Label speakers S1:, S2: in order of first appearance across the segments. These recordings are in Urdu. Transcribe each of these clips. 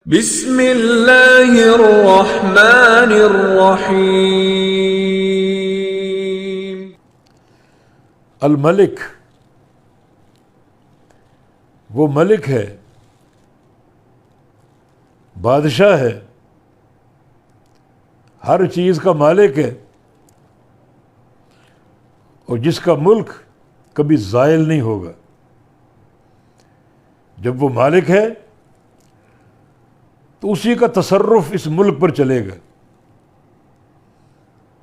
S1: بسم اللہ الرحمن الرحیم۔
S2: الملک وہ ملک ہے، بادشاہ ہے، ہر چیز کا مالک ہے، اور جس کا ملک کبھی زائل نہیں ہوگا۔ جب وہ مالک ہے تو اسی کا تصرف اس ملک پر چلے گا۔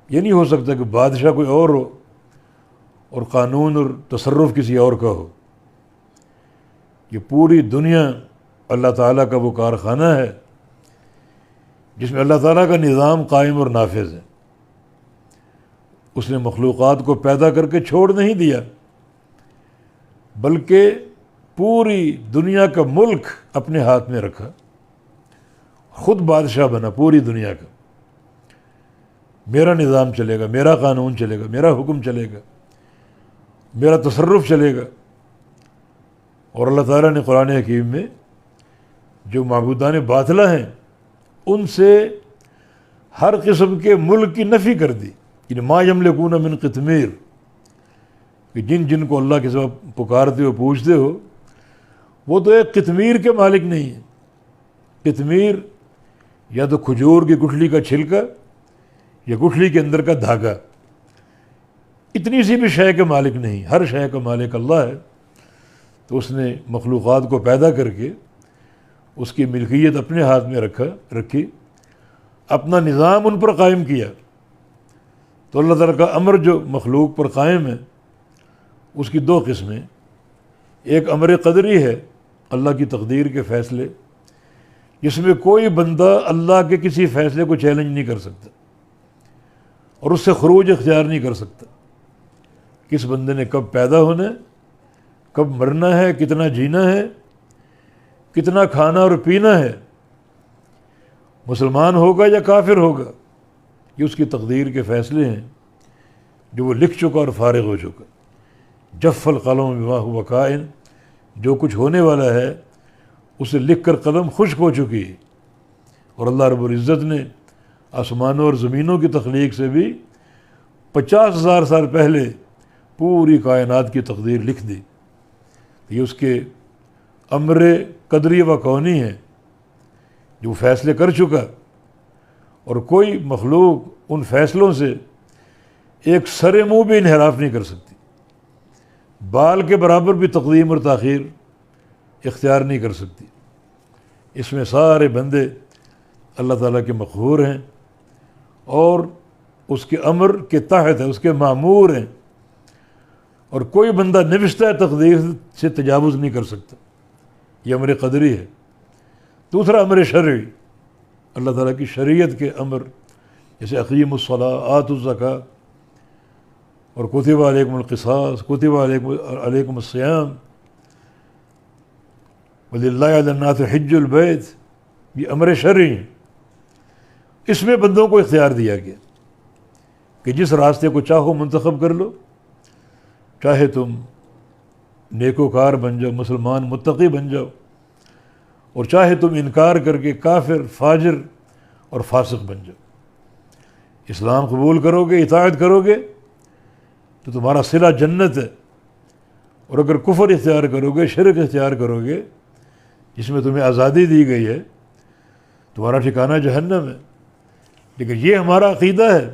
S2: یہ نہیں ہو سکتا کہ بادشاہ کوئی اور ہو اور قانون اور تصرف کسی اور کا ہو۔ یہ پوری دنیا اللہ تعالیٰ کا وہ کارخانہ ہے جس میں اللہ تعالیٰ کا نظام قائم اور نافذ ہے۔ اس نے مخلوقات کو پیدا کر کے چھوڑ نہیں دیا، بلکہ پوری دنیا کا ملک اپنے ہاتھ میں رکھا، خود بادشاہ بنا پوری دنیا کا۔ میرا نظام چلے گا، میرا قانون چلے گا، میرا حکم چلے گا، میرا تصرف چلے گا۔ اور اللہ تعالیٰ نے قرآن حکیم میں جو معبودان باطلہ ہیں ان سے ہر قسم کے ملک کی نفی کر دی، یعنی ما یملکون من قطمیر، کہ جن کو اللہ کے سوا پکارتے ہو پوچھتے ہو وہ تو ایک قطمیر کے مالک نہیں ہے۔ قطمیر یا تو کھجور کی گٹھلی کا چھلکا یا گٹھلی کے اندر کا دھاگا، اتنی سی بھی شے کے مالک نہیں، ہر شے کا مالک اللہ ہے۔ تو اس نے مخلوقات کو پیدا کر کے اس کی ملکیت اپنے ہاتھ میں رکھی، اپنا نظام ان پر قائم کیا۔ تو اللہ تعالیٰ کا امر جو مخلوق پر قائم ہے اس کی دو قسمیں، ایک امر قدری ہے، اللہ کی تقدیر کے فیصلے، جس میں کوئی بندہ اللہ کے کسی فیصلے کو چیلنج نہیں کر سکتا اور اس سے خروج اختیار نہیں کر سکتا۔ کس بندے نے کب پیدا ہونا ہے، کب مرنا ہے، کتنا جینا ہے، کتنا کھانا اور پینا ہے، مسلمان ہوگا یا کافر ہوگا، یہ اس کی تقدیر کے فیصلے ہیں جو وہ لکھ چکا اور فارغ ہو چکا۔ جف القلم بما هو کائن، جو کچھ ہونے والا ہے اسے لکھ کر قلم خشک ہو چکی ہے۔ اور اللہ رب العزت نے آسمانوں اور زمینوں کی تخلیق سے بھی 50,000 سال پہلے پوری کائنات کی تقدیر لکھ دی۔ یہ اس کے امر قدری و کونی ہے جو فیصلے کر چکا، اور کوئی مخلوق ان فیصلوں سے ایک سر منہ بھی انحراف نہیں کر سکتی، بال کے برابر بھی تقدیم اور تاخیر اختیار نہیں کر سکتی۔ اس میں سارے بندے اللہ تعالیٰ کے مقہور ہیں اور اس کے امر کے تحت ہیں، اس کے مامور ہیں، اور کوئی بندہ نوشتہ تقدیر سے تجاوز نہیں کر سکتا۔ یہ امر قدری ہے۔ دوسرا امر شرعی، اللہ تعالیٰ کی شریعت کے امر، جیسے اقیموا الصلاۃ آتوا الزکوٰۃ اور کتب علیکم القصاص، کتب علیکم الصیام، وَلِلَّهِ عَلَى النَّاسِ حِجُّ الْبَيْتِ، یہ امر شرعی ہیں۔ اس میں بندوں کو اختیار دیا گیا کہ جس راستے کو چاہو منتخب کر لو، چاہے تم نیکوکار بن جاؤ، مسلمان متقی بن جاؤ، اور چاہے تم انکار کر کے کافر فاجر اور فاسق بن جاؤ۔ اسلام قبول کرو گے، اطاعت کرو گے تو تمہارا صلہ جنت ہے، اور اگر کفر اختیار کرو گے، شرک اختیار کرو گے جس میں تمہیں آزادی دی گئی ہے، تمہارا ٹھکانہ جہنم ہے۔ لیکن یہ ہمارا عقیدہ ہے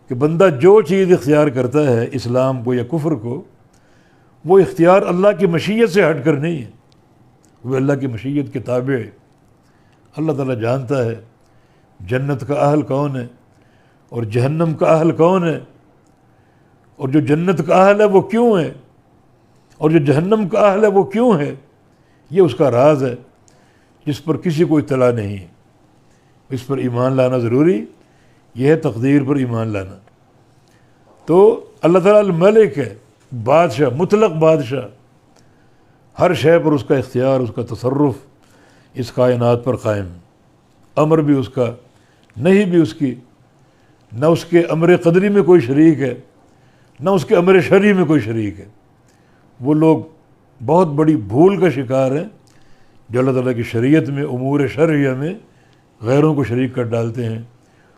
S2: کہ بندہ جو چیز اختیار کرتا ہے، اسلام کو یا کفر کو، وہ اختیار اللہ کی مشیت سے ہٹ کر نہیں ہے، وہ اللہ کی مشیت کے تابع ہے۔ اللہ تعالیٰ جانتا ہے جنت کا اہل کون ہے اور جہنم کا اہل کون ہے، اور جو جنت کا اہل ہے وہ کیوں ہے، اور جو جہنم کا اہل ہے وہ کیوں ہے۔ یہ اس کا راز ہے جس پر کسی کو اطلاع نہیں ہے۔ اس پر ایمان لانا ضروری، یہ ہے تقدیر پر ایمان لانا۔ تو اللہ تعالیٰ الملک ہے، بادشاہ، مطلق بادشاہ، ہر شے پر اس کا اختیار، اس کا تصرف اس کائنات پر قائم ہے۔ امر بھی اس کا، نہیں بھی اس کی، نہ اس کے امر قدری میں کوئی شریک ہے، نہ اس کے امر شرعی میں کوئی شریک ہے۔ وہ لوگ بہت بڑی بھول کا شکار ہیں جو اللہ تعالیٰ کی شریعت میں امور شرعیہ میں غیروں کو شریک کر ڈالتے ہیں،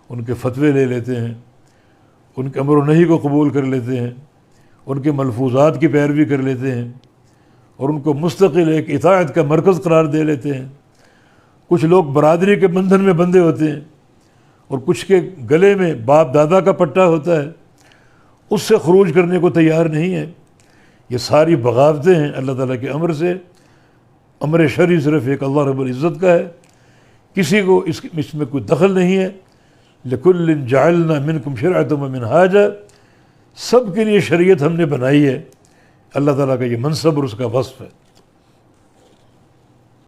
S2: ان کے فتوے لے لیتے ہیں، ان کے امر و نہی کو قبول کر لیتے ہیں، ان کے ملفوظات کی پیروی کر لیتے ہیں اور ان کو مستقل ایک اطاعت کا مرکز قرار دے لیتے ہیں۔ کچھ لوگ برادری کے بندھن میں بندھے ہوتے ہیں اور کچھ کے گلے میں باپ دادا کا پٹا ہوتا ہے، اس سے خروج کرنے کو تیار نہیں ہے۔ یہ ساری بغاوتیں ہیں اللہ تعالیٰ کے امر سے۔ امر شرعی صرف ایک اللہ رب العزت کا ہے، کسی کو اس میں کوئی دخل نہیں ہے۔ لِكُلٍّ جَعَلْنَا مِنْكُمْ شِرْعَةً وَمِنْهَاجًا، سب کے لیے شریعت ہم نے بنائی ہے۔ اللہ تعالیٰ کا یہ منصب اور اس کا وصف ہے۔